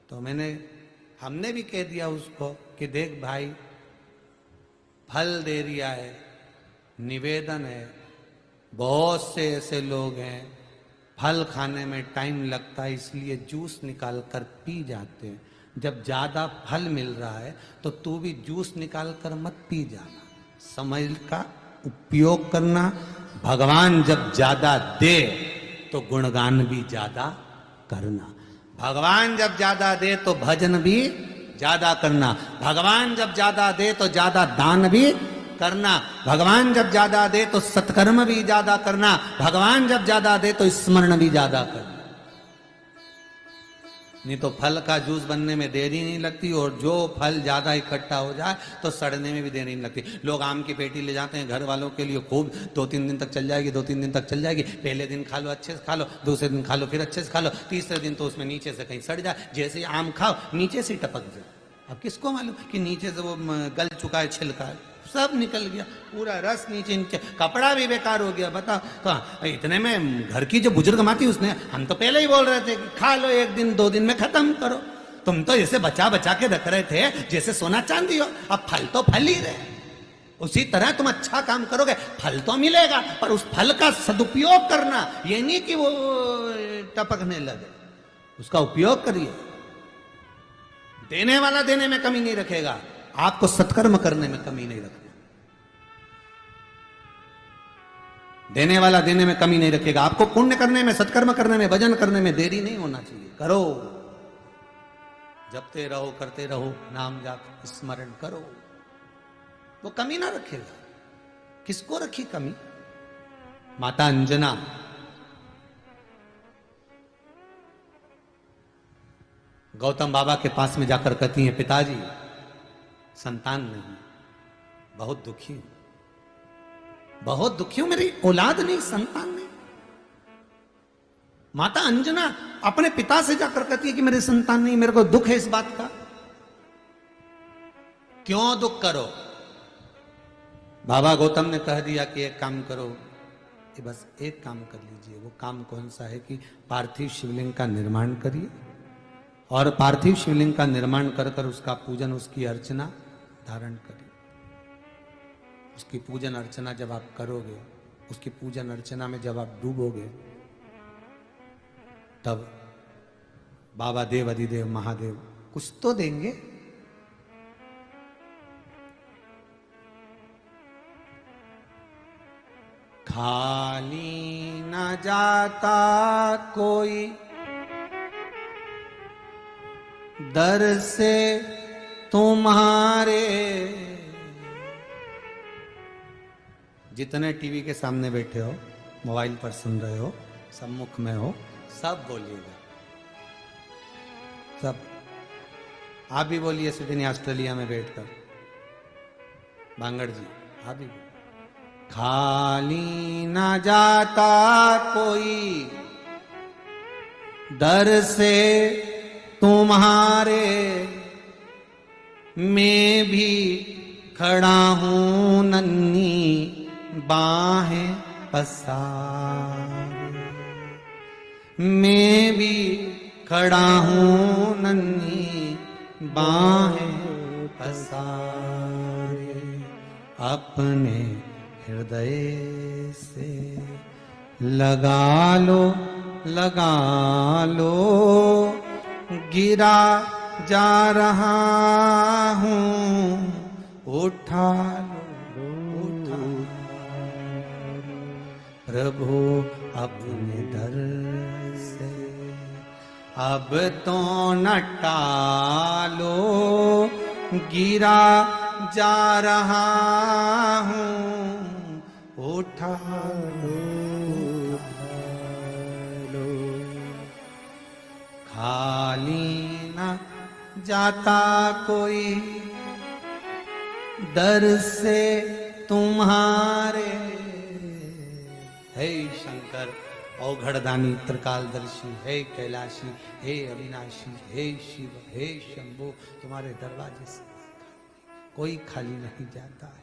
तो हमने भी कह दिया उसको कि देख भाई, फल दे रिया है, निवेदन है, बहुत से ऐसे लोग हैं फल खाने में टाइम लगता है इसलिए जूस निकाल कर पी जाते हैं। जब ज्यादा फल मिल रहा है तो तू भी जूस निकाल कर मत पी जाना, समय का उपयोग करना। भगवान जब ज्यादा दे तो गुणगान भी ज्यादा करना, भगवान जब ज्यादा दे तो भजन भी ज्यादा करना, भगवान जब ज्यादा दे तो ज्यादा दान भी करना, भगवान जब ज्यादा दे तो सत्कर्म भी ज्यादा करना, भगवान जब ज्यादा दे तो स्मरण भी ज्यादा करना। नहीं तो फल का जूस बनने में देरी नहीं लगती, और जो फल ज्यादा इकट्ठा हो जाए तो सड़ने में भी देरी नहीं लगती। लोग आम की पेटी ले जाते हैं घर वालों के लिए, खूब 2-3 दिन तक चल जाएगी, 2-3 दिन तक चल जाएगी। पहले दिन खा लो अच्छे से खा लो, दूसरे दिन खा लो फिर अच्छे से खा लो, तीसरे दिन तो उसमें नीचे से कहीं सड़ जाए। जैसे आम खाओ नीचे से टपक जाए, अब किसको मालूम कि नीचे से वो गल चुका है, छिलका है, सब निकल गया, पूरा रस नीचे नीचे, कपड़ा भी बेकार हो गया। बताओ कहाँ इतने में घर की जो बुजुर्ग माँ थी उसने, हम तो पहले ही बोल रहे थे कि खा लो 1 दिन 2 दिन में खत्म करो। तुम तो ऐसे बचा बचा के रख रहे थे जैसे सोना चांदी हो। अब फल तो फल ही रहे, उसी तरह तुम अच्छा काम करोगे फल तो मिलेगा, पर उस फल का सदुपयोग करना, ये नहीं कि वो टपकने लगे, उसका उपयोग करिए। देने वाला देने में कमी नहीं रखेगा, आपको सत्कर्म करने में कमी नहीं रखना। देने वाला देने में कमी नहीं रखेगा, आपको पुण्य करने में, सत्कर्म करने में, भजन करने में देरी नहीं होना चाहिए। करो, जपते रहो, करते रहो, नाम जाप स्मरण करो, वो कमी ना रखेगा। किसको रखी कमी? माता अंजना गौतम बाबा के पास में जाकर कहती हैं, पिताजी संतान नहीं, बहुत दुखी हूं, बहुत दुखी हूं, मेरी औलाद नहीं, संतान नहीं। माता अंजना अपने पिता से जाकर कहती है कि मेरे संतान नहीं, मेरे को दुख है इस बात का। क्यों दुख करो? बाबा गौतम ने कह दिया कि एक काम करो, कि बस एक काम कर लीजिए। वो काम कौन सा है कि पार्थिव शिवलिंग का निर्माण करिए, और पार्थिव शिवलिंग का निर्माण कर कर उसका पूजन, उसकी अर्चना धारण करिए। उसकी पूजन अर्चना जब आप करोगे, उसकी पूजन अर्चना में जब आप डूबोगे, तब बाबा देव अधिदेव महादेव कुछ तो देंगे। खाली न जाता कोई दर से तुम्हारे। जितने टीवी के सामने बैठे हो, मोबाइल पर सुन रहे हो, सम्मुख में हो, सब बोलिएगा, सब। आप भी बोलिए सिडनी ऑस्ट्रेलिया में बैठकर, बांगड़ जी आप भी। खाली ना जाता कोई दर से तुम्हारे, मैं भी खड़ा हूं नन्ही बाहें पसारे, मैं भी खड़ा हूं नन्ही बाहें पसारे। अपने हृदय से लगा लो, लगा लो, गिरा जा रहा हूं, उठा लो, उठा लो प्रभु अपने दर से। अब तो न टालो, गिरा जा रहा हूं, उठा लो, खाली न जाता कोई दर से तुम्हारे। हे शंकर औघड़दानी त्रिकालदर्शी, हे कैलाशी, हे अविनाशी, हे शिव, हे शंभो, तुम्हारे दरवाजे से कोई खाली नहीं जाता है,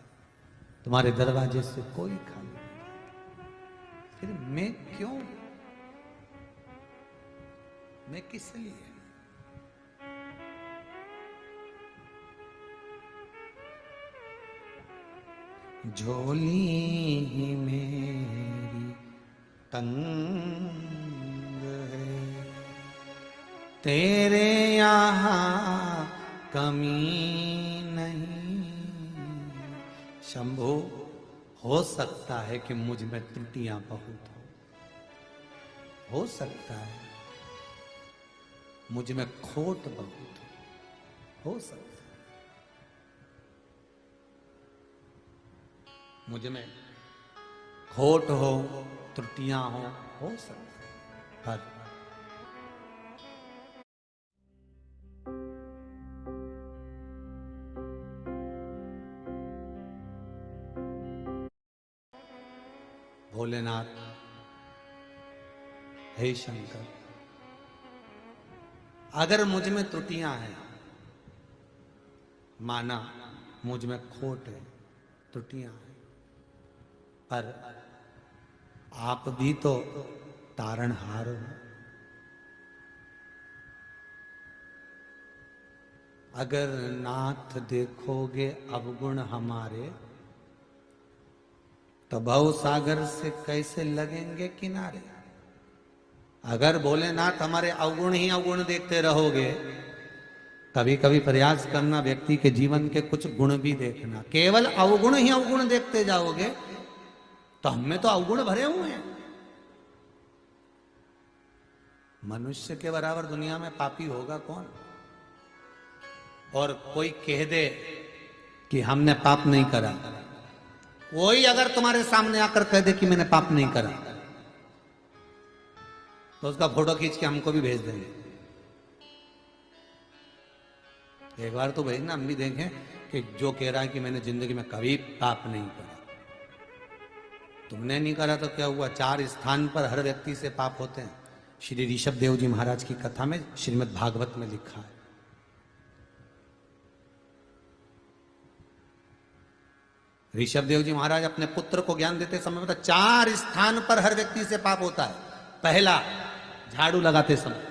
तुम्हारे दरवाजे से कोई खाली नहीं जाता। फिर मैं क्यों, मैं किस लिए? झोली ही मेरी तंग है, तेरे यहाँ कमी नहीं। शंभो, हो सकता है कि मुझ में त्रुटियां बहुत हो सकता है मुझ में खोट बहुत हो सकता है, मुझ में खोट हो, त्रुटियां हो सकता है। पर भोलेनाथ, हे शंकर, अगर मुझ में त्रुटियां हैं, माना मुझ में खोट है, त्रुटियां हैं, पर आप भी तो तारणहार हो। अगर नाथ देखोगे अवगुण हमारे, तो भव सागर से कैसे लगेंगे किनारे। अगर भोलेनाथ हमारे अवगुण ही अवगुण देखते रहोगे, कभी कभी प्रयास करना व्यक्ति के जीवन के कुछ गुण भी देखना। केवल अवगुण ही अवगुण देखते जाओगे तो हमें तो अवगुण भरे हुए हैं। मनुष्य के बराबर दुनिया में पापी होगा कौन? और कोई कह दे कि हमने पाप नहीं करा, कोई अगर तुम्हारे सामने आकर कह दे कि मैंने पाप नहीं करा, तो उसका फोटो खींच के हमको भी भेज देंगे। एक बार तो भेजना, हम भी देखें कि जो कह रहा है कि मैंने जिंदगी में कभी पाप नहीं करा। तुमने नहीं करा तो क्या हुआ? 4 स्थान पर हर व्यक्ति से पाप होते हैं। श्री ऋषभ देव जी महाराज की कथा में, श्रीमद् भागवत में लिखा है। ऋषभ देव जी महाराज अपने पुत्र को ज्ञान देते समय बता, 4 स्थान पर हर व्यक्ति से पाप होता है। पहला, झाड़ू लगाते समय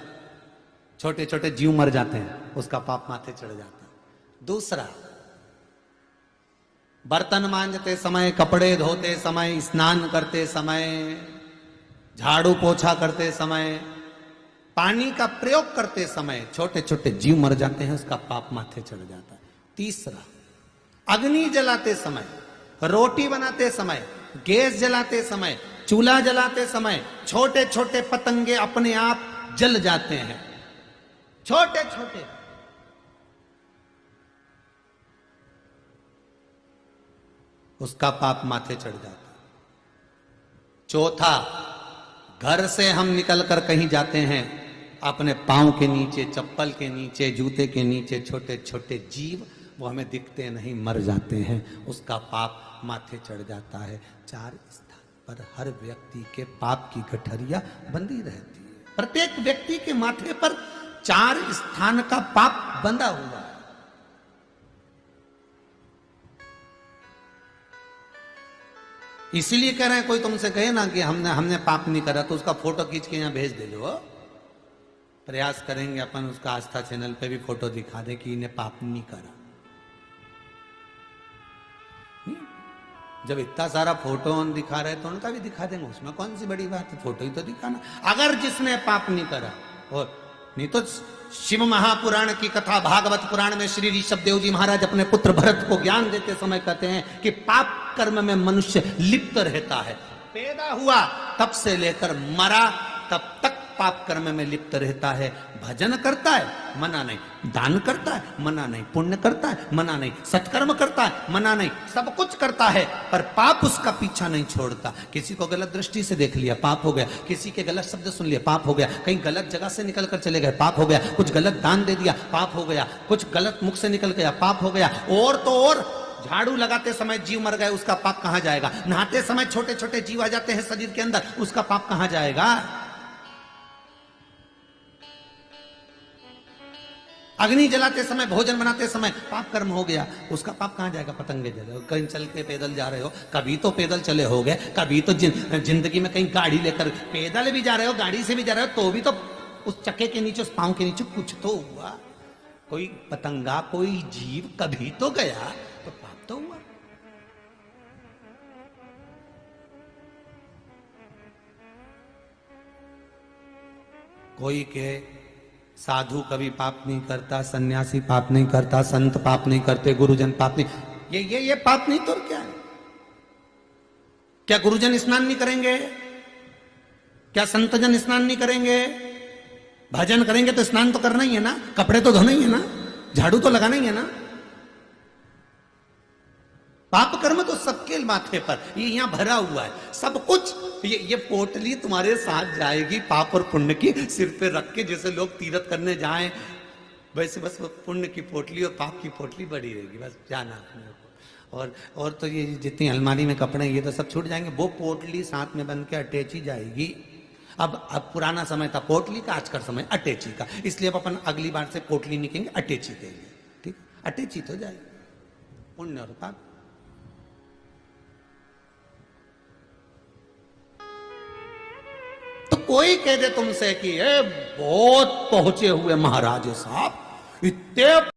छोटे छोटे जीव मर जाते हैं, उसका पाप माथे चढ़ जाता है। दूसरा, बर्तन मांजते समय, कपड़े धोते समय, स्नान करते समय, झाड़ू पोछा करते समय, पानी का प्रयोग करते समय छोटे छोटे जीव मर जाते हैं, उसका पाप माथे चढ़ जाता है। तीसरा, अग्नि जलाते समय, रोटी बनाते समय, गैस जलाते समय, चूल्हा जलाते समय छोटे छोटे पतंगे अपने आप जल जाते हैं, छोटे छोटे। उसका पाप माथे चढ़ जाता है। चौथा, घर से हम निकलकर कहीं जाते हैं, अपने पांव के नीचे, चप्पल के नीचे, जूते के नीचे छोटे छोटे जीव, वो हमें दिखते नहीं, मर जाते हैं, उसका पाप माथे चढ़ जाता है। 4 स्थान पर हर व्यक्ति के पाप की गठरिया बंधी रहती है। प्रत्येक व्यक्ति के माथे पर 4 स्थान का पाप बंधा हुआ है। इसीलिए कह रहे हैं, कोई तुमसे कहे ना कि हमने पाप नहीं करा, तो उसका फोटो खींच के यहां भेज दे दो। प्रयास करेंगे अपन उसका आस्था चैनल पे भी फोटो दिखा दे कि इन्हें पाप नहीं करा। जब इतना सारा फोटो हम दिखा रहे तो उनका भी दिखा देंगे, उसमें कौन सी बड़ी बात है, फोटो ही तो दिखाना। अगर जिसने पाप नहीं करा, और नहीं तो शिव महापुराण की कथा, भागवत पुराण में श्री ऋषभ देव जी महाराज अपने पुत्र भरत को ज्ञान देते समय कहते हैं कि पाप कर्म में मनुष्य लिप्त रहता है। पैदा हुआ तब से लेकर मरा तब तक पाप कर्म में लिप्त रहता है। भजन करता है, मना नहीं। दान करता है, मना नहीं। पुण्य करता है, मना नहीं। सत्कर्म करता है, मना नहीं। सब कुछ करता है, पर पाप उसका पीछा नहीं छोड़ता। किसी को गलत दृष्टि से देख लिया, पाप हो गया। किसी के गलत शब्द सुन लिया, पाप हो गया। कहीं गलत जगह से निकल कर चले गए, पाप हो गया। कुछ गलत दान दे दिया, पाप हो गया। कुछ गलत मुख से निकल गया, पाप हो गया। और तो और, झाड़ू लगाते समय जीव मर गए, उसका पाप कहां जाएगा? नहाते समय छोटे छोटे जीव आ जाते हैं शरीर के अंदर, उसका पाप कहां जाएगा? अग्नि जलाते समय, भोजन बनाते समय पाप कर्म हो गया, उसका पाप कहां जाएगा? पतंगे जले। कहीं चल के पैदल जा रहे हो, कभी तो पैदल चले होगे, कभी तो जिंदगी में कहीं गाड़ी लेकर पैदल भी जा रहे हो, गाड़ी से भी जा रहे हो, तो भी तो उस चक्के के नीचे, उस पांव के नीचे कुछ तो हुआ। कोई पतंगा, कोई जीव कभी तो गया, तो पाप तो हुआ। कोई के साधु कभी पाप नहीं करता, सन्यासी पाप नहीं करता, संत पाप नहीं करते, गुरुजन पाप नहीं, ये पाप नहीं तो और क्या है? क्या गुरुजन स्नान नहीं करेंगे? क्या संतजन स्नान नहीं करेंगे? भजन करेंगे तो स्नान तो करना ही है ना, कपड़े तो धोना ही है ना, झाड़ू तो लगाना ही है ना। पाप कर्म तो सबके माथे पर, ये यहां भरा हुआ है सब कुछ। ये पोटली तुम्हारे साथ जाएगी पाप और पुण्य की, सिर पे रख के, जैसे लोग तीर्थ करने जाएं वैसे बस पुण्य की पोटली और पाप की पोटली बड़ी रहेगी, बस जाना अपने को। और तो ये जितनी अलमारी में कपड़े ये तो सब छूट जाएंगे, वो पोटली साथ में बन के अटैची जाएगी। अब पुराना समय था पोटली का, आज का समय अटैची का, इसलिए अब अपन अगली बार से पोटली नहीं कहेंगे, अटैची कहेंगे। ठीक, अटैची तो जाएगी पुण्य और पाप। तो कोई कह दे तुमसे कि बहुत पहुंचे हुए महाराज साहब, इतने